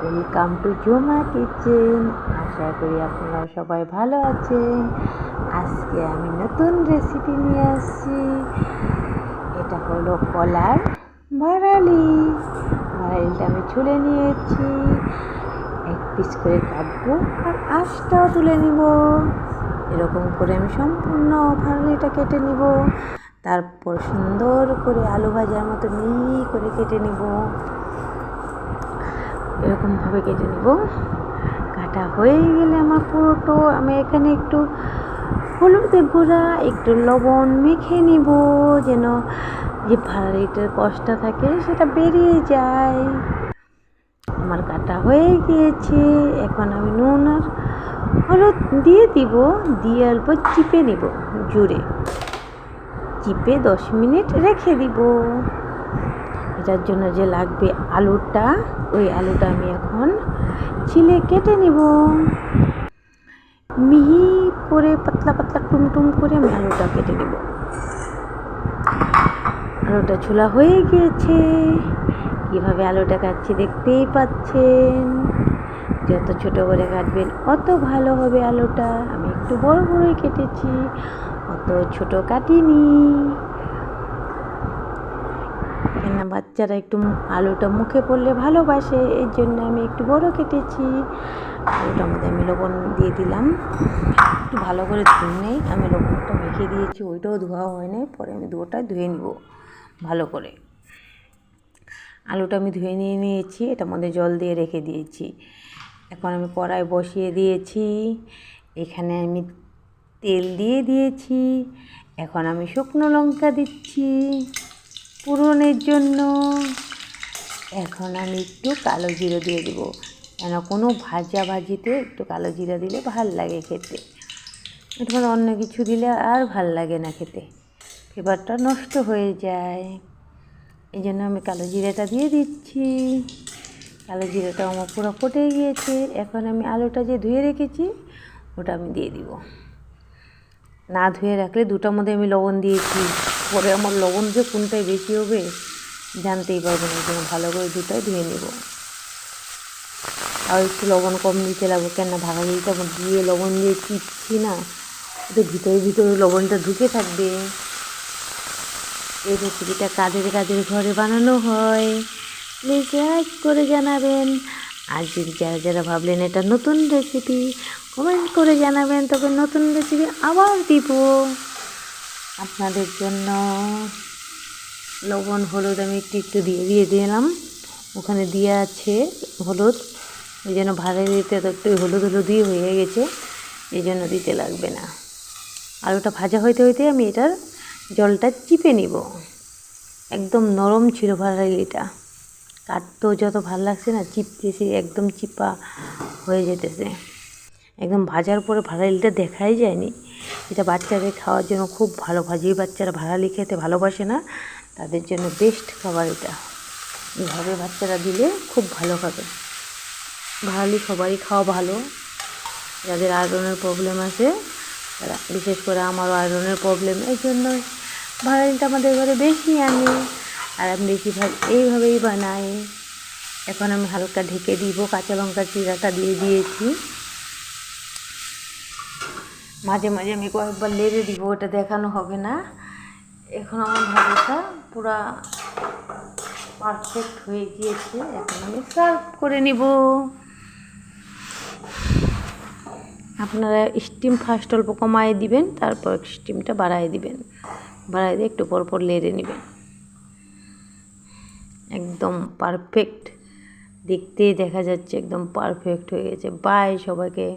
Welcome to Jhuma kitchen. আশা করি আপনারা সবাই ভালো আছেন। আজকে আমি নতুন রেসিপি নিয়ে আসছি। এটা হলো কলার ভাড়ালি। ভাড়ালিটা আমি ছুলে নিয়েছি, এক পিস করে কাটবো আর আঁশটাও তুলে নিব। এরকম করে আমি সম্পূর্ণ ভাড়ালিটা কেটে নিব। তারপর সুন্দর করে আলু ভাজার মতো মিহি করে কেটে নিব। এরকমভাবে কেটে নেব। কাটা হয়ে গেলে আমার পুরোটো আমি এখানে একটু হলুদের গুঁড়া একটু লবণ মেখে নিব, যেন যে ভাড়ালিটার কষ্টটা থাকে সেটা বেরিয়ে যায়। আমার কাটা হয়ে গিয়েছে। এখন আমি নুন আর হলুদ দিয়ে দিব, দিয়ে অল্প চিপে নিব, জুড়ে চিপে 10 মিনিট রেখে দিব। এটার জন্য যে লাগবে আলুটা, ওই আলুটা আমি এখন ছিলে কেটে নিব। মিহি করে পাতলা পাতলা টুমটুম করে আমি আলুটা কেটে নিব। আলুটা ছোলা হয়ে গিয়েছে। কীভাবে আলুটা কাটছি দেখতেই পাচ্ছেন। যত ছোট করে কাটবেন অত ভালো হবে আলুটা। আমি একটু বড় বড়ই কেটেছি, অত ছোট কাটিনি। কেন বাচ্চারা একটু আলুটা মুখে পড়লে ভালোবাসে, এর জন্য আমি একটু বড় কেটেছি। আলুটার মধ্যে আমি লবণ দিয়ে দিলাম, একটু ভালো করে ধুয়ে নেই। আমি লবণটা মেখে দিয়েছি, ওইটাও ধোয়া হয় নাই, পরে আমি দুটোটা ধুয়ে নিব ভালো করে। আলুটা আমি ধুয়ে নিয়ে নিয়েছি, এটার মধ্যে জল দিয়ে রেখে দিয়েছি। এখন আমি কড়াই বসিয়ে দিয়েছি, এখানে আমি তেল দিয়ে দিয়েছি। এখন আমি শুকনো লঙ্কা দিচ্ছি ফোড়নের জন্য। এখন আমি একটু কালো জিরে দিয়ে দেবো, কেন কোনো ভাজিতে একটু কালো জিরা দিলে ভাল লাগে খেতে। এটা অন্য কিছু দিলে আর ভাল লাগে না খেতে, ফ্লেভারটা নষ্ট হয়ে যায়। এই জন্য আমি কালো জিরাটা দিয়ে দিচ্ছি। কালো জিরাটা আমার পুরো ফুটে গিয়েছে। এখন আমি আলুটা যে ধুয়ে রেখেছি ওটা আমি দিয়ে দিব। না ধুয়ে রাখলে দুটার মধ্যে আমি লবণ দিয়েছি, পরে আমার লবণ যে কোনটায় বেশি হবে জানতেই পারবো না। জন্য ভালো করে দুটাই ধুয়ে নেব। আর একটু লবণ কম দিতে লাগবো, কেন ভাড়ালিটা দিয়ে লবণ দিয়ে চিপছি না, ওদের ভিতরে লবণটা ঢুকে থাকবে। এই রেসিপিটা কাদের ঘরে বানানো হয় প্লিজ লাইক করে জানাবেন। আর যদি যারা ভাবলেন এটা নতুন রেসিপি, কমেন্ট করে জানাবেন, তবে নতুন রেসিপি আবার দিব আপনাদের জন্য। লবণ হলুদ আমি একটু দিয়ে দিলাম, ওখানে দিয়ে আছে হলুদ, ওই জন্য ভাড়া দিতে তো একটু হলুদ দিয়ে হয়ে গেছে, এই জন্য দিতে লাগবে না। আলুটা ভাজা হইতে আমি এটার জলটা চিপে নিব। একদম নরম ছিল ভাড়ালিটা, কাটতেও যত ভালো লাগছে না, চিপতেছি একদম চিপা হয়ে যেতেছে। একদম ভাজার পরে ভাড়ালিটা দেখাই যায়নি। এটা বাচ্চাদের খাওয়ার জন্য খুব ভালো। বাচ্চারা ভাড়ালি খেতে ভালোবাসে না, তাদের জন্য বেস্ট খাবার এটা। এভাবে বাচ্চারা দিলে খুব ভালো খাবে। ভাড়ালি সবারই খাওয়া ভালো, যাদের আয়রনের প্রবলেম আছে তারা, বিশেষ করে আমারও আয়রনের প্রবলেম, এই জন্য ভাড়ালিটা আমাদের ঘরে বেশি আনি, আর আমি বেশিরভাগ এইভাবেই বানাই। এখন আমি হালকা ঢেকে দিব, কাঁচা লঙ্কার চিরাটা দিয়ে দিয়েছি। মাঝে মাঝে আমি কয়েকবার লেড়ে দিব, ওটা দেখানো হবে না। এখন আমার ভাজাটা পুরা পারফেক্ট হয়ে গিয়েছে। এখন আমি সার্ভ করে নিব। আপনারা স্টিম ফার্স্ট অল্প কমায় দিবেন, তারপর স্টিমটা বাড়ায় দিবেন, বাড়ায় দিয়ে একটু পর লেড়ে নেবেন। একদম পারফেক্ট, দেখতেই দেখা যাচ্ছে একদম পারফেক্ট হয়ে গেছে। বাই সবাইকে।